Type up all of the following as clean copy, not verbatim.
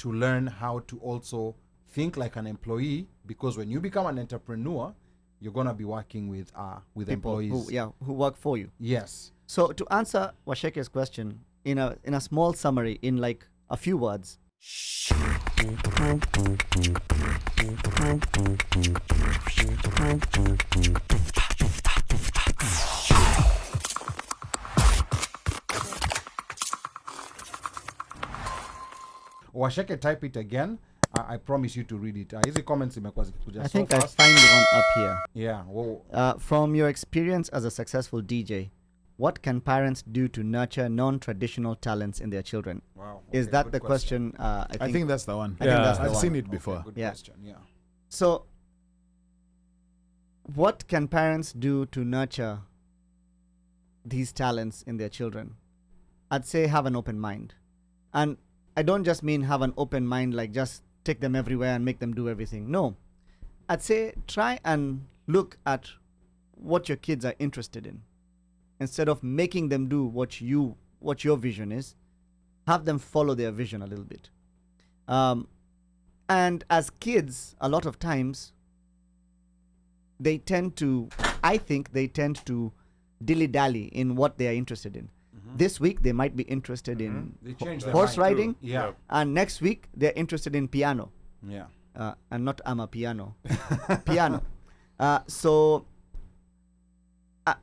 to learn how to also think like an employee, because when you become an entrepreneur, you're going to be working with People employees. who work for you. Yes. So to answer Washeke's question in a small summary, in like a few words. Washeke, type it again. I promise you to read it. Hizi comments imekuwa zikikuja I so think I fast. find one up here. Yeah. Whoa. From your experience as a successful DJ, what can parents do to nurture non-traditional talents in their children? Wow. Is okay, that good the question? I think that's the one. I think that's the I've one. seen it before. Okay, good Yeah. question. Yeah. So, what can parents do to nurture these talents in their children? I'd say have an open mind. And I don't just mean have an open mind like just take them everywhere and make them do everything. No. I'd say try and look at what your kids are interested in. Instead of making them do what your vision is, have them follow their vision a little bit. And as kids, a lot of times, I think they tend to dilly-dally in what they are interested in. This week, they might be interested in They change their horse mind. riding, Yeah. and next week, they're interested in piano. Yeah. And not amapiano. Piano. So,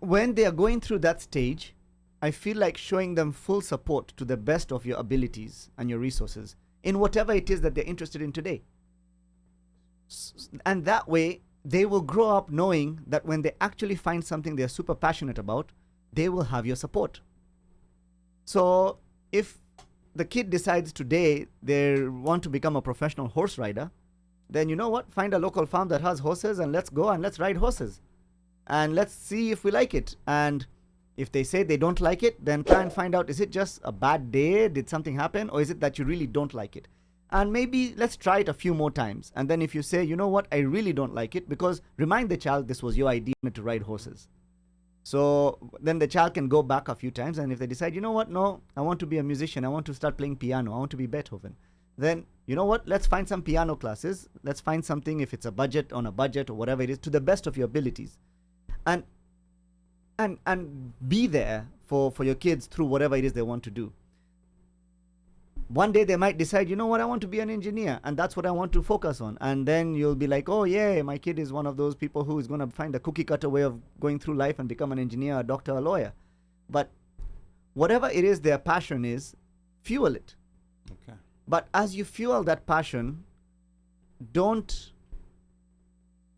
when they are going through that stage, I feel like showing them full support to the best of your abilities and your resources in whatever it is that they're interested in today. And that way, they will grow up knowing that when they actually find something they're super passionate about, they will have your support. So if the kid decides today they want to become a professional horse rider, then you know what? Find a local farm that has horses and let's go and let's ride horses. And let's see if we like it. And if they say they don't like it, then try and find out, is it just a bad day? Did something happen? Or is it that you really don't like it? And maybe let's try it a few more times. And then if you say, you know what, I really don't like it, because remind the child this was your idea to ride horses. So then the child can go back a few times. And if they decide, you know what, no, I want to be a musician. I want to start playing piano. I want to be Beethoven. Then, you know what, let's find some piano classes. Let's find something, if it's a budget, on a budget or whatever it is, to the best of your abilities. And be there for your kids through whatever it is they want to do. One day they might decide, you know what, I want to be an engineer, and that's what I want to focus on. And then you'll be like, oh yeah, my kid is one of those people who is going to find a cookie cutter way of going through life and become an engineer, a doctor, a lawyer. But whatever it is their passion is, fuel it. Okay. But as you fuel that passion, don't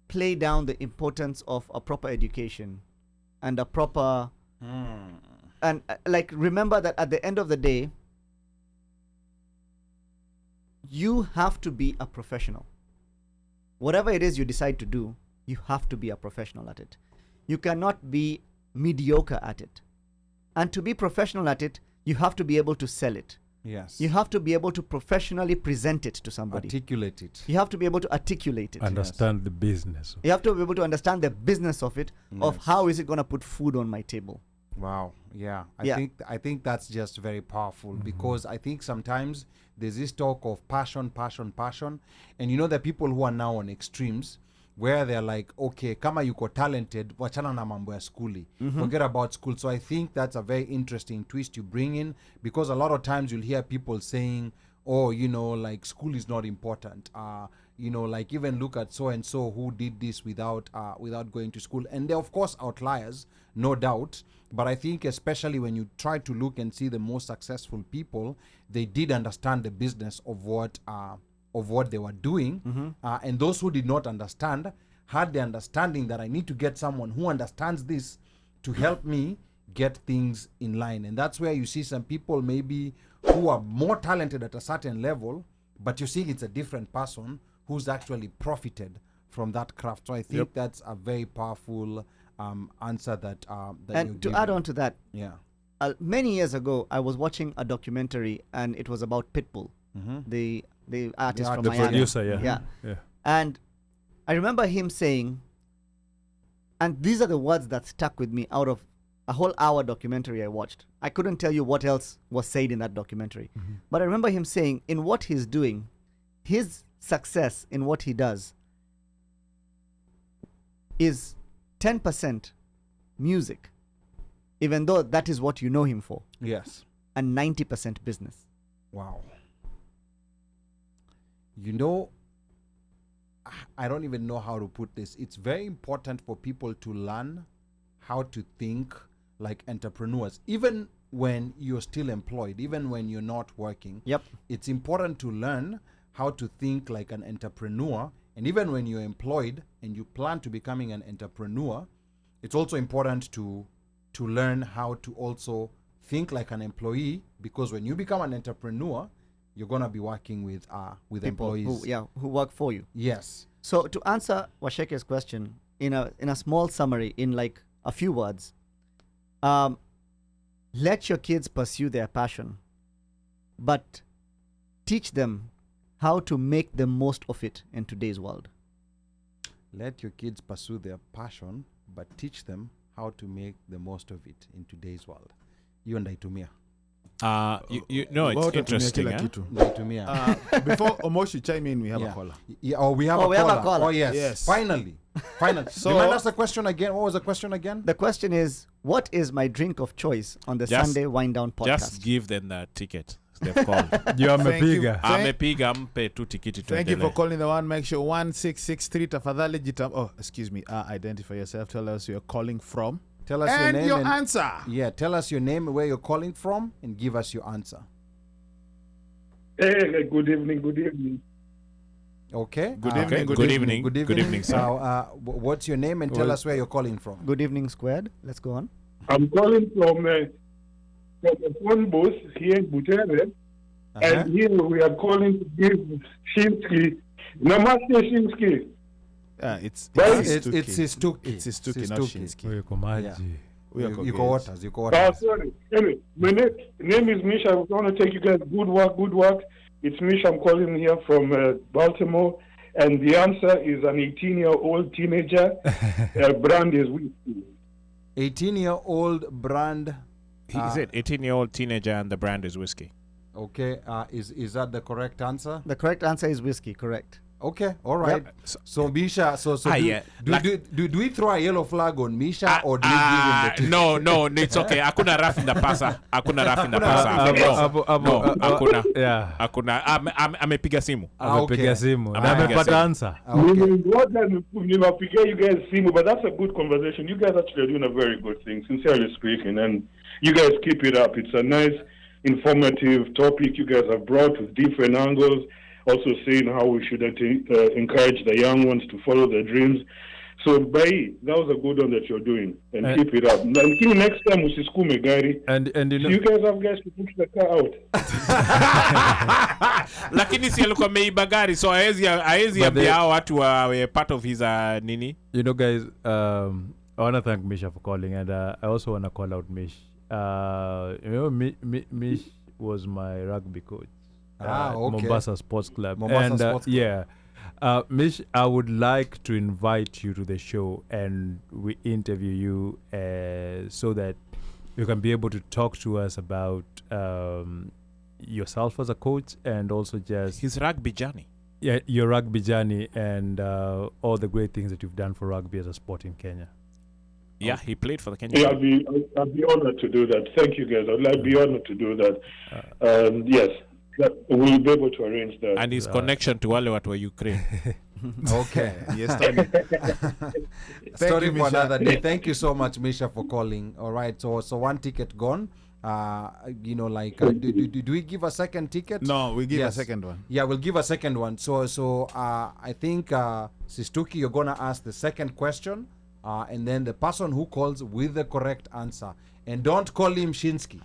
play down the importance of a proper education and a proper and like, remember that at the end of the day, you have to be a professional. Whatever it is you decide to do, you have to be a professional at it. You cannot be mediocre at it. And to be professional at it, you have to be able to sell it. Yes. You have to be able to professionally present it to somebody. Articulate it. You have to be able to articulate it. Understand the business. You have to be able to understand the business of it, of Yes. how is it going to put food on my table. Wow. Yeah. Yeah. I think that's just very powerful, because I think sometimes there's this talk of passion, and you know the people who are now on extremes where they're like, okay, kama yuko talented, wachana na mambo ya skuli. Forget about school. So I think that's a very interesting twist you bring in, because a lot of times you'll hear people saying, oh, you know, like school is not important. You know, like even look at so and so who did this without going to school. And they're of course outliers, no doubt. But I think especially when you try to look and see the most successful people, they did understand the business of what they were doing. And those who did not understand had the understanding that I need to get someone who understands this to help me get things in line. And that's where you see some people maybe who are more talented at a certain level, but you see it's a different person who's actually profited from that craft. So I think that's a very powerful answer that And to add on to that, yeah, many years ago, I was watching a documentary, and it was about Pitbull, the artist from The Miami. producer, yeah. And I remember him saying, and these are the words that stuck with me out of a whole hour documentary I watched. I couldn't tell you what else was said in that documentary. But I remember him saying, in what he's doing, his success in what he does is 10% music, even though that is what you know him for, Yes. and 90% business. Wow. You know, I don't even know how to put this. It's very important for people to learn how to think like entrepreneurs, even when you're still employed, even when you're not working. Yep. It's important to learn how to think like an entrepreneur. And even when you're employed and you plan to becoming an entrepreneur, it's also important to learn how to also think like an employee, because when you become an entrepreneur, you're gonna be working with People employees. who work for you. Yes. So to answer Washeke's question in a small summary, in like a few words, let your kids pursue their passion, but teach them how to make the most of it in today's world. Let your kids pursue their passion, but teach them how to make the most of it in today's world. You and Itumia. You know, it's interesting. Itumia. Before Omoshi chime in, we have a caller. Yeah, we have Oh, a we have a caller. caller. Oh, yes. Yes. Finally. So- Remind us the question again. What was the question again? The question is, what is my drink of choice on the Just- Sunday Wind Down podcast? Just give them the ticket. They've called. Thank you. Amepiga mpe tu tikiti Thank you tuendele. for calling the OneMicShow 1663. Tafadhali identify yourself. Tell us where you're calling from. Tell us your And name. your answer. Yeah, tell us your name, where you're calling from, and give us your answer. Hey, good evening. Okay? Good Okay. evening. Good evening. Good Good evening. evening, sir. What's your name, and tell us where you're calling from. Good evening, Squared. Let's go on. I'm calling from a phone booth here in Butere, and here we are calling to give Shinsky. Namaste, Shinsky. It's Sistuki. It's Sistuki, not Shinsky. You go waters. Oh, sorry. Anyway, my name is Misha. I want to take you guys good work. It's Misha. I'm calling here from Baltimore, and the answer is an 18-year-old teenager. Brand is whiskey. 18-year-old brand. He said 18-year-old teenager and the brand is whiskey. Okay. Is that the correct answer? The correct answer is whiskey, correct. Okay. All right. Yep. So Misha, do we throw a yellow flag on Misha, or do we give him the ticket? No, it's okay. Hakuna rough in the passer. Hakuna. Hakuna. Amepiga simu. Okay. Amepata answer. You guys simu, but that's a good conversation. You guys actually are doing a very good thing, sincerely speaking, and you guys keep it up. It's a nice, informative topic you guys have brought with different angles, also saying how we should encourage the young ones to follow their dreams. So, that was a good one that you're doing, and keep it up. Next time, usisukume gari. And you know, you guys have guys to push the car out. Lakini si alikuwa ameiba gari, so haezi ambia hao watu wa part of his nini. You know, guys, I want to thank Misha for calling, and I also want to call out Mish. You know, Mish was my rugby coach. Okay. Mombasa Sports Club. Sports Club. Yeah. Mish, I would like to invite you to the show and we interview you so that you can be able to talk to us about yourself as a coach, and also just His rugby journey. Yeah, your rugby journey, and all the great things that you've done for rugby as a sport in Kenya. Yeah, he played for the Kenyan. Yeah, I'd be honored to do that. Thank you, guys. I'd be honored to do that. Yes. We'll be able to arrange that. And his connection to wale watu wa Ukraine. Okay. Yes, Tony. Story you, for Misha. another day. Thank you so much, Misha, for calling. All right. So one ticket gone. Do we give a second ticket? No, we give Yes. a second one. Yeah, we'll give a second one. So I think Sistuki, you're gonna ask the second question, and then the person who calls with the correct answer, and don't call him Shinsky.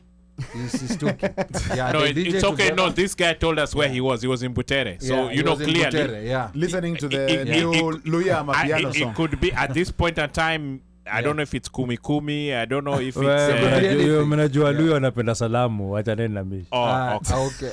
He's Sistuki. Yeah, No, the DJ it's okay. together. No, this guy told us where he was. He was in Butere. So, Yeah, you he know was in clearly. Butere, yeah. Listening to the new Luya Amapiano song. It could be at this point in time. I don't know if it's Kumi Kumi. I don't know if it's. Mnajua Luyo anapenda salamu, acha nenda Mish. Okay. Okay.